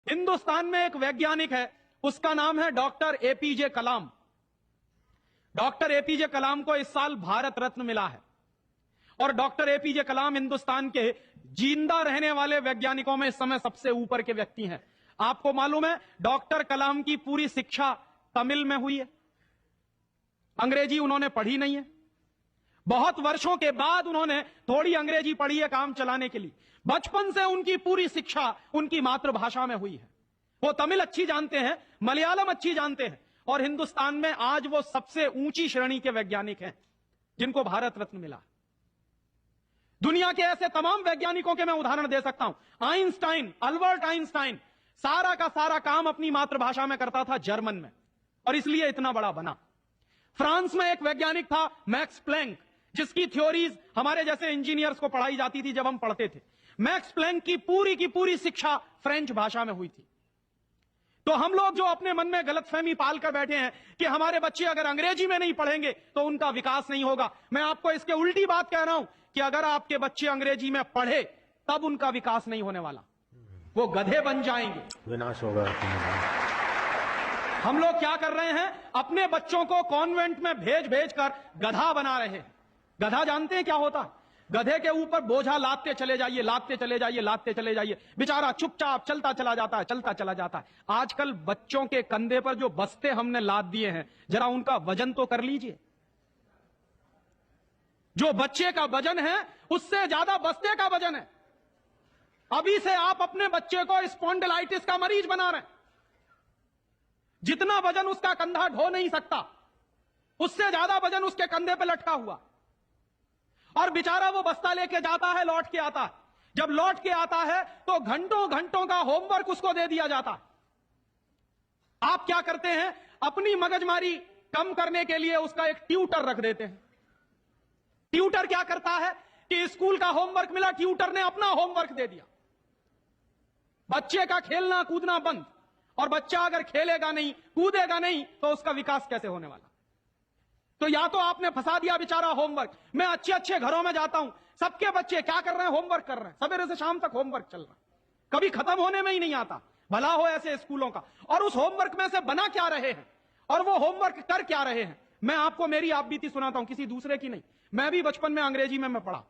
हिंदुस्तान में एक वैज्ञानिक है, उसका नाम है डॉक्टर एपीजे कलाम। डॉक्टर एपीजे कलाम को इस साल भारत रत्न मिला है और डॉक्टर एपीजे कलाम हिंदुस्तान के जिंदा रहने वाले वैज्ञानिकों में इस समय सबसे ऊपर के व्यक्ति हैं। आपको मालूम है, डॉक्टर कलाम की पूरी शिक्षा तमिल में हुई है, अंग्रेजी उन्होंने पढ़ी नहीं है। बहुत वर्षों के बाद उन्होंने थोड़ी अंग्रेजी पढ़ी है काम चलाने के लिए। बचपन से उनकी पूरी शिक्षा उनकी मातृभाषा में हुई है। वो तमिल अच्छी जानते हैं, मलयालम अच्छी जानते हैं और हिंदुस्तान में आज वो सबसे ऊंची श्रेणी के वैज्ञानिक हैं जिनको भारत रत्न मिला। दुनिया के ऐसे तमाम वैज्ञानिकों के मैं उदाहरण दे सकता हूं। आइंस्टाइन, अल्बर्ट आइंस्टाइन सारा का सारा काम अपनी मातृभाषा में करता था, जर्मन में, और इसलिए इतना बड़ा बना। फ्रांस में एक वैज्ञानिक था मैक्स प्लैंक, जिसकी थ्योरीज हमारे जैसे इंजीनियर्स को पढ़ाई जाती थी जब हम पढ़ते थे। मैक्स प्लैंक की पूरी शिक्षा फ्रेंच भाषा में हुई थी। तो हम लोग जो अपने मन में गलतफहमी पाल कर बैठे हैं कि हमारे बच्चे अगर अंग्रेजी में नहीं पढ़ेंगे तो उनका विकास नहीं होगा, मैं आपको इसके उल्टी बात कह रहा हूं कि अगर आपके बच्चे अंग्रेजी में पढ़े तब उनका विकास नहीं होने वाला, वो गधे बन जाएंगे, विनाश होगा। हम लोग क्या कर रहे हैं, अपने बच्चों को कॉन्वेंट में भेज भेज कर गधा बना रहे हैं। गधा जानते हैं क्या होता है? गधे के ऊपर बोझा लादते चले जाइए, लादते चले जाइए, लादते चले जाइए, बेचारा चुपचाप चलता चला जाता है, चलता चला जाता है। आजकल बच्चों के कंधे पर जो बस्ते हमने लाद दिए हैं, जरा उनका वजन तो कर लीजिए। जो बच्चे का वजन है उससे ज्यादा बस्ते का वजन है। अभी से आप अपने बच्चे को स्पॉन्डिलाइटिस का मरीज बना रहे हैं। जितना वजन उसका कंधा ढो नहीं सकता, उससे ज्यादा वजन उसके कंधे पे लटका हुआ, और बेचारा वो बस्ता लेके जाता है, लौट के आता है। जब लौट के आता है तो घंटों घंटों का होमवर्क उसको दे दिया जाता है। आप क्या करते हैं, अपनी मगजमारी कम करने के लिए उसका एक ट्यूटर रख देते हैं। ट्यूटर क्या करता है कि स्कूल का होमवर्क मिला, ट्यूटर ने अपना होमवर्क दे दिया। बच्चे का खेलना कूदना बंद, और बच्चा अगर खेलेगा नहीं, कूदेगा नहीं, तो उसका विकास कैसे होने वाला? तो या तो आपने फंसा दिया बेचारा होमवर्क। मैं अच्छे अच्छे घरों में जाता हूं, सबके बच्चे क्या कर रहे हैं, होमवर्क कर रहे हैं, सवेरे से शाम तक होमवर्क चल रहा है, कभी खत्म होने में ही नहीं आता। भला हो ऐसे स्कूलों का। और उस होमवर्क में से बना क्या रहे हैं और वो होमवर्क कर क्या रहे हैं? मैं आपको मेरी आप बीती सुनाता हूं, किसी दूसरे की नहीं। मैं भी बचपन में अंग्रेजी में मैं पढ़ा,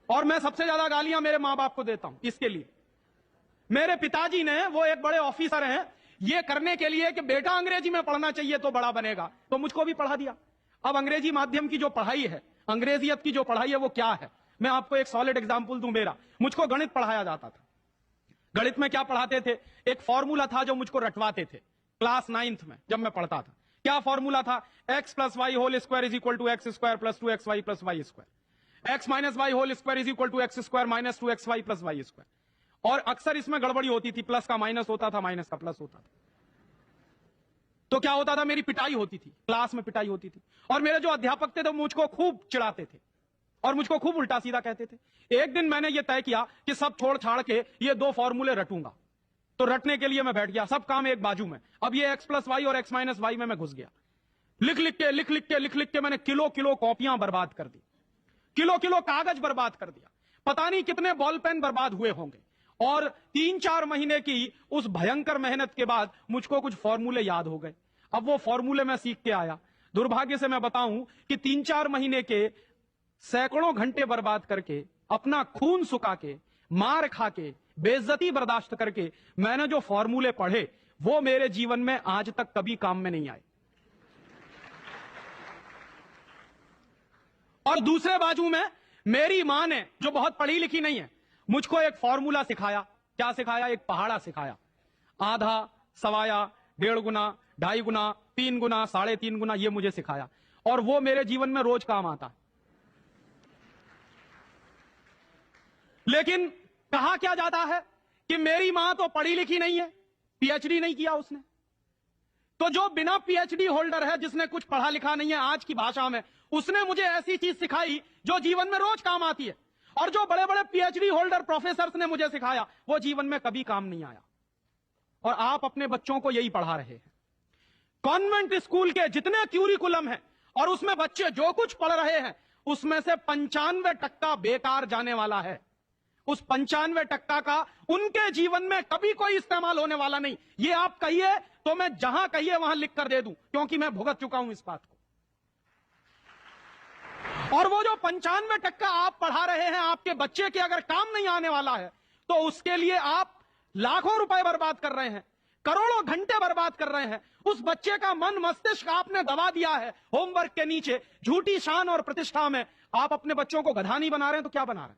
और मैं सबसे ज्यादा गालियां मेरे मां बाप को देता हूं इसके लिए। मेरे पिताजी ने, वो एक बड़े ऑफिसर हैं, ये करने के लिए कि बेटा अंग्रेजी में पढ़ना चाहिए तो बड़ा बनेगा, तो मुझको भी पढ़ा दिया। अब अंग्रेजी माध्यम की जो पढ़ाई है, अंग्रेजियत की जो पढ़ाई है, वो क्या है? मैं आपको एक सॉलिड एग्जांपल दूं। मुझको गणित पढ़ाया जाता था। गणित में क्या पढ़ाते थे, एक फॉर्मूला था जो मुझको रटवाते थे क्लास 9th में जब मैं पढ़ता था। क्या फॉर्मूला था? x + y whole square is equal to x² + 2xy + y², x - y whole square is equal to x² - 2xy + y²। और अक्सर इसमें गड़बड़ी होती थी, प्लस का माइनस होता था, माइनस का प्लस होता था। तो क्या होता था, मेरी पिटाई होती थी, क्लास में पिटाई होती थी। और मेरे जो अध्यापक थे तो मुझको खूब चिढ़ाते थे और मुझको खूब उल्टा सीधा कहते थे। एक दिन मैंने ये तय किया कि सब छोड़ छाड़ के ये 2 फॉर्मूले रटूंगा। तो रटने के लिए मैं बैठ गया, सब काम एक बाजू में। अब ये x + y और x - y में मैं घुस गया। लिख लिख के मैंने किलो कॉपियां बर्बाद कर दी, किलो कागज बर्बाद कर दिया। पता नहीं कितने बॉल पेन बर्बाद हुए होंगे। और 3-4 महीने की उस भयंकर मेहनत के बाद मुझको कुछ फॉर्मूले याद हो गए। अब वो फॉर्मूले मैं सीख के आया। दुर्भाग्य से मैं बताऊं कि 3-4 महीने के सैकड़ों घंटे बर्बाद करके, अपना खून सुखा के, मार खा के, बेइज्जती बर्दाश्त करके मैंने जो फॉर्मूले पढ़े, वो मेरे जीवन में आज तक कभी काम में नहीं आए। और दूसरे बाजू में मेरी मां ने, जो बहुत पढ़ी लिखी नहीं है, मुझको एक फॉर्मूला सिखाया। क्या सिखाया? एक पहाड़ा सिखाया। आधा, सवाया, 1.5 गुना, 2.5 गुना, 3 गुना, 3.5 गुना, ये मुझे सिखाया। और वो मेरे जीवन में रोज काम आता है। लेकिन कहा क्या जाता है कि मेरी मां तो पढ़ी लिखी नहीं है, पीएचडी नहीं किया उसने। तो जो बिना पीएचडी होल्डर है, जिसने कुछ पढ़ा लिखा नहीं है, आज की भाषा में, उसने मुझे ऐसी चीज सिखाई जो जीवन में रोज काम आती है। और जो बड़े बड़े पीएचडी होल्डर प्रोफेसर्स ने मुझे सिखाया, वो जीवन में कभी काम नहीं आया। और आप अपने बच्चों को यही पढ़ा रहे हैं। कॉन्वेंट स्कूल के जितने क्यूरिकुलम हैं और उसमें बच्चे जो कुछ पढ़ रहे हैं, उसमें से 95% बेकार जाने वाला है। उस 95% का उनके जीवन में कभी कोई इस्तेमाल होने वाला नहीं। ये आप कहिए तो मैं जहां कहिए वहां लिख कर दे दूं, क्योंकि मैं भुगत चुका हूं इस बात को। और वो जो 95% आप पढ़ा रहे हैं, आपके बच्चे के अगर काम नहीं आने वाला है, तो उसके लिए आप लाखों रुपए बर्बाद कर रहे हैं, करोड़ों घंटे बर्बाद कर रहे हैं। उस बच्चे का मन मस्तिष्क आपने दबा दिया है होमवर्क के नीचे, झूठी शान और प्रतिष्ठा में। आप अपने बच्चों को गधा नहीं बना रहे हैं तो क्या बना रहे हैं?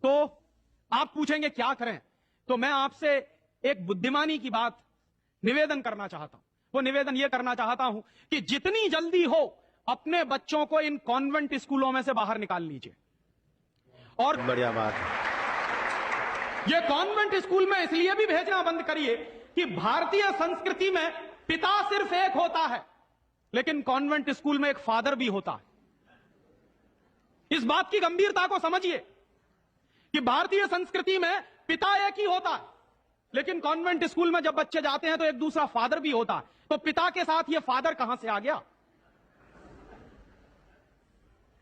तो आप पूछेंगे क्या करें, तो मैं आपसे एक बुद्धिमानी की बात निवेदन करना चाहता हूं। वो निवेदन ये करना चाहता हूं कि जितनी जल्दी हो अपने बच्चों को इन कॉन्वेंट स्कूलों में से बाहर निकाल लीजिए। और बढ़िया बात है। ये कॉन्वेंट स्कूल में इसलिए भी भेजना बंद करिए कि भारतीय संस्कृति में पिता सिर्फ एक होता है, लेकिन कॉन्वेंट स्कूल में एक फादर भी होता है। इस बात की गंभीरता को समझिए कि भारतीय संस्कृति में पिता एक ही होता है, लेकिन कॉन्वेंट स्कूल में जब बच्चे जाते हैं तो एक दूसरा फादर भी होता है। तो पिता के साथ ये फादर कहां से आ गया?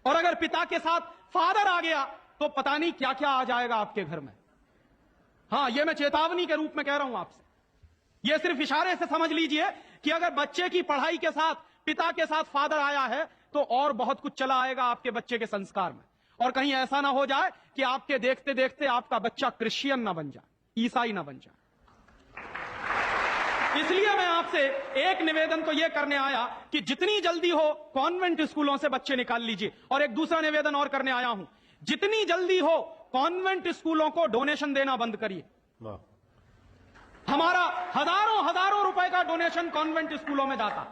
और अगर पिता के साथ फादर आ गया तो पता नहीं क्या क्या आ जाएगा आपके घर में। हां, यह मैं चेतावनी के रूप में कह रहा हूं आपसे। यह सिर्फ इशारे से समझ लीजिए कि अगर बच्चे की पढ़ाई के साथ पिता के साथ फादर आया है तो और बहुत कुछ चला आएगा आपके बच्चे के संस्कार में। और कहीं ऐसा ना हो जाए कि आपके देखते देखते आपका बच्चा क्रिश्चियन ना बन जाए, ईसाई ना बन जाए। इसलिए मैं आपसे एक निवेदन तो यह करने आया कि जितनी जल्दी हो कॉन्वेंट स्कूलों से बच्चे निकाल लीजिए। और एक दूसरा निवेदन और करने आया हूं, जितनी जल्दी हो कॉन्वेंट स्कूलों को डोनेशन देना बंद करिए। हमारा हजारों हजारों रुपए का डोनेशन कॉन्वेंट स्कूलों में जाता।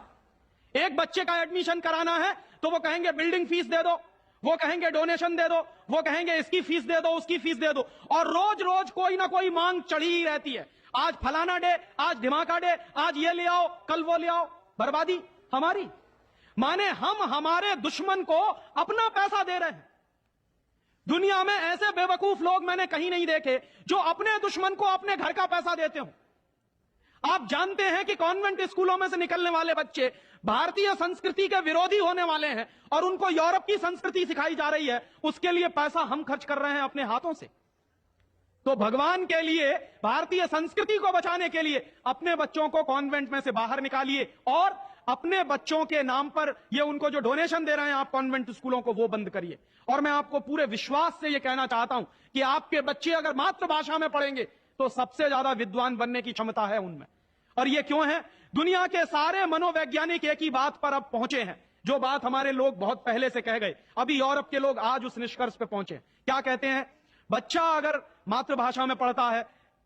एक बच्चे का एडमिशन कराना है तो वो कहेंगे बिल्डिंग फीस दे दो, वो कहेंगे डोनेशन दे दो, वो कहेंगे इसकी फीस दे दो, उसकी फीस दे दो, और रोज रोज कोई ना कोई मांग चढ़ी ही रहती है। आज फलाना डे, आज धमाका डे, आज ये ले आओ, कल वो ले आओ। बर्बादी हमारी, माने हम हमारे दुश्मन को अपना पैसा दे रहे हैं। दुनिया में ऐसे बेवकूफ लोग मैंने कहीं नहीं देखे जो अपने दुश्मन को अपने घर का पैसा देते हो। आप जानते हैं कि कॉन्वेंट स्कूलों में से निकलने वाले बच्चे भारतीय संस्कृति के विरोधी होने वाले हैं और उनको यूरोप की संस्कृति सिखाई जा रही है। उसके लिए पैसा हम खर्च कर रहे हैं अपने हाथों से। तो भगवान के लिए, भारतीय संस्कृति को बचाने के लिए अपने बच्चों को कॉन्वेंट में से बाहर निकालिए और अपने बच्चों के नाम पर ये उनको जो डोनेशन दे रहे हैं आप कॉन्वेंट स्कूलों को, वो बंद करिए। और मैं आपको पूरे विश्वास से ये कहना चाहता हूं कि आपके बच्चे अगर मातृभाषा में पढ़ेंगे तो सबसे ज्यादा विद्वान बनने की क्षमता है उनमें। और ये क्यों है? दुनिया के सारे मनोवैज्ञानिक एक ही बात पर अब पहुंचे हैं, जो बात हमारे लोग बहुत पहले से कह गए। अभी यूरोप के लोग आज उस निष्कर्ष पे पहुंचे। क्या कहते हैं? बच्चा अगर मातृभाषा में पढ़ता है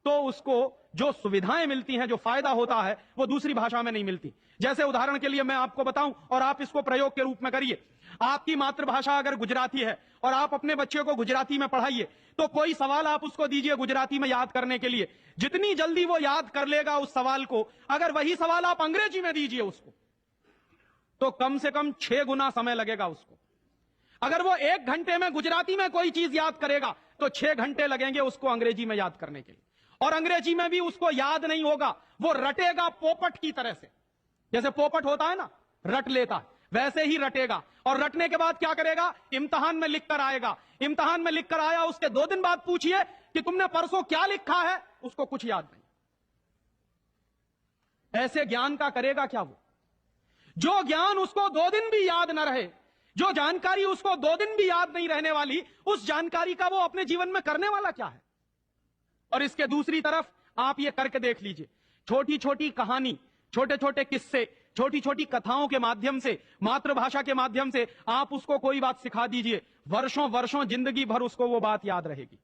तो उसको जो सुविधाएं मिलती हैं, जो फायदा होता है, वो दूसरी भाषा में नहीं मिलती। जैसे उदाहरण के लिए मैं आपको बताऊं और आप इसको प्रयोग के रूप में करिए। आपकी मातृभाषा अगर गुजराती है और आप अपने बच्चे को गुजराती में पढ़ाइए, तो कोई सवाल आप उसको दीजिए गुजराती में याद करने के लिए, जितनी जल्दी वो याद कर लेगा उस सवाल को, अगर वही सवाल आप अंग्रेजी में दीजिए उसको, तो कम से कम 6 गुना समय लगेगा उसको। अगर वो 1 घंटे में गुजराती में कोई चीज याद करेगा तो 6 घंटे लगेंगे उसको अंग्रेजी में याद करने के लिए। और अंग्रेजी में भी उसको याद नहीं होगा, वो रटेगा पोपट की तरह से। जैसे पोपट होता है ना, रट लेता है, वैसे ही रटेगा। और रटने के बाद क्या करेगा? इम्तिहान में लिख कर आएगा। इम्तिहान में लिख कर आया, उसके 2 दिन बाद पूछिए कि तुमने परसों क्या लिखा है, उसको कुछ याद नहीं। ऐसे ज्ञान का करेगा क्या वो? जो ज्ञान उसको 2 दिन भी याद न रहे, जो जानकारी उसको 2 दिन भी याद नहीं रहने वाली, उस जानकारी का वो अपने जीवन में करने वाला क्या है? और इसके दूसरी तरफ आप ये करके देख लीजिए, छोटी छोटी कहानी, छोटे छोटे किस्से, छोटी छोटी कथाओं के माध्यम से, मातृभाषा के माध्यम से आप उसको कोई बात सिखा दीजिए, वर्षों वर्षों जिंदगी भर उसको वो बात याद रहेगी।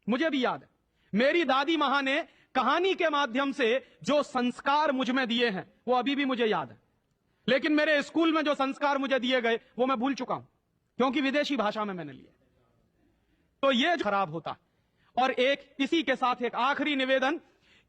मुझे भी याद है, मेरी दादी मां ने कहानी के माध्यम से जो संस्कार मुझ में दिए हैं वो अभी भी मुझे याद है। लेकिन मेरे स्कूल में जो संस्कार मुझे दिए गए वो मैं भूल चुका हूं, क्योंकि विदेशी भाषा में मैंने लिए। तो ये खराब होता। और एक इसी के साथ एक आखिरी निवेदन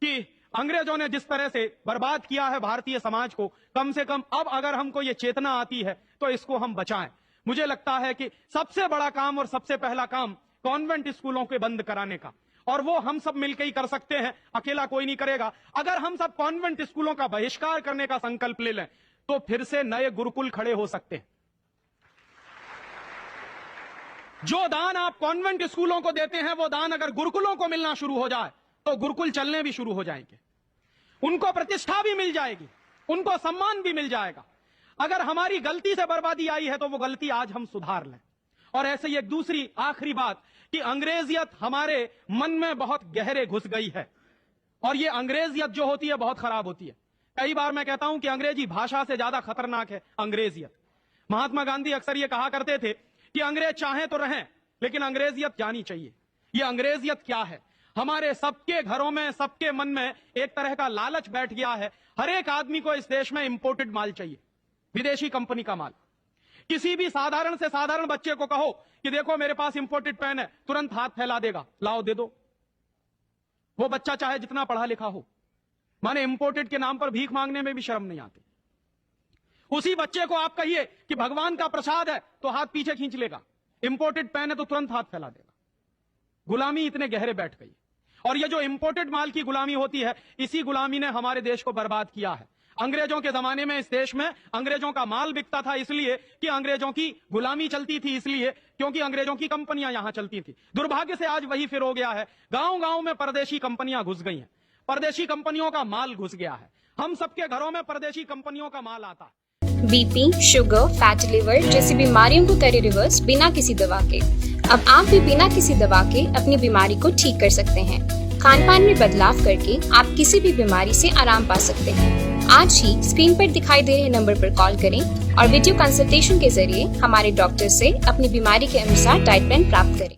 कि अंग्रेजों ने जिस तरह से बर्बाद किया है भारतीय समाज को, कम से कम अब अगर हमको ये चेतना आती है तो इसको हम बचाएं। मुझे लगता है कि सबसे बड़ा काम और सबसे पहला काम कॉन्वेंट स्कूलों के बंद कराने का, और वो हम सब मिलकर ही कर सकते हैं, अकेला कोई नहीं करेगा। अगर हम सब कॉन्वेंट स्कूलों का बहिष्कार करने का संकल्प ले लें तो फिर से नए गुरुकुल खड़े हो सकते हैं। जो दान आप कॉन्वेंट स्कूलों को देते हैं वो दान अगर गुरुकुलों को मिलना शुरू हो जाए तो गुरुकुल चलने भी शुरू हो जाएंगे, उनको प्रतिष्ठा भी मिल जाएगी, उनको सम्मान भी मिल जाएगा। अगर हमारी गलती से बर्बादी आई है तो वो गलती आज हम सुधार लें। और ऐसे ही एक दूसरी आखिरी बात कि अंग्रेजियत हमारे मन में बहुत गहरे घुस गई है, और ये अंग्रेजियत जो होती है बहुत खराब होती है। कई बार मैं कहता हूं कि अंग्रेजी भाषा से ज्यादा खतरनाक है अंग्रेजियत। महात्मा गांधी अक्सर ये कहा करते थे कि अंग्रेज चाहें तो रहें, लेकिन अंग्रेजियत जानी चाहिए। ये अंग्रेजियत क्या है? हमारे सबके घरों में, सबके मन में एक तरह का लालच बैठ गया है। हर एक आदमी को इस देश में इंपोर्टेड माल चाहिए, विदेशी कंपनी का माल। किसी भी साधारण से साधारण बच्चे को कहो कि देखो मेरे पास इंपोर्टेड पेन है, तुरंत हाथ फैला देगा, लाओ दे दो। वो बच्चा चाहे जितना पढ़ा लिखा हो, माने इंपोर्टेड के नाम पर भीख मांगने में भी शर्म नहीं आती। उसी बच्चे को आप कहिए कि भगवान का प्रसाद है तो हाथ पीछे खींच लेगा, इंपोर्टेड पेन है तो तुरंत हाथ फैला देगा। गुलामी इतने गहरे बैठ गई। और ये जो इंपोर्टेड माल की गुलामी होती है, इसी गुलामी ने हमारे देश को बर्बाद किया है। अंग्रेजों के जमाने में इस देश में अंग्रेजों का माल बिकता था इसलिए कि अंग्रेजों की गुलामी चलती थी, इसलिए क्योंकि अंग्रेजों की कंपनियां यहां चलती थी। दुर्भाग्य से आज वही फिर हो गया है। गांव गांव में परदेशी कंपनियां घुस गई हैं, परदेशी कंपनियों का माल घुस गया है। हम सबके घरों में परदेशी कंपनियों का माल आता है। बीपी, शुगर, फैटी लिवर जैसी बीमारियों को करे रिवर्स बिना किसी दवा के। अब आप भी बिना किसी दवा के अपनी बीमारी को ठीक कर सकते हैं। खान पान में बदलाव करके आप किसी भी बीमारी से आराम पा सकते हैं। आज ही स्क्रीन पर दिखाई दे रहे नंबर पर कॉल करें और वीडियो कंसल्टेशन के जरिए हमारे डॉक्टर से अपनी बीमारी के अनुसार डाइट प्लान प्राप्त करें।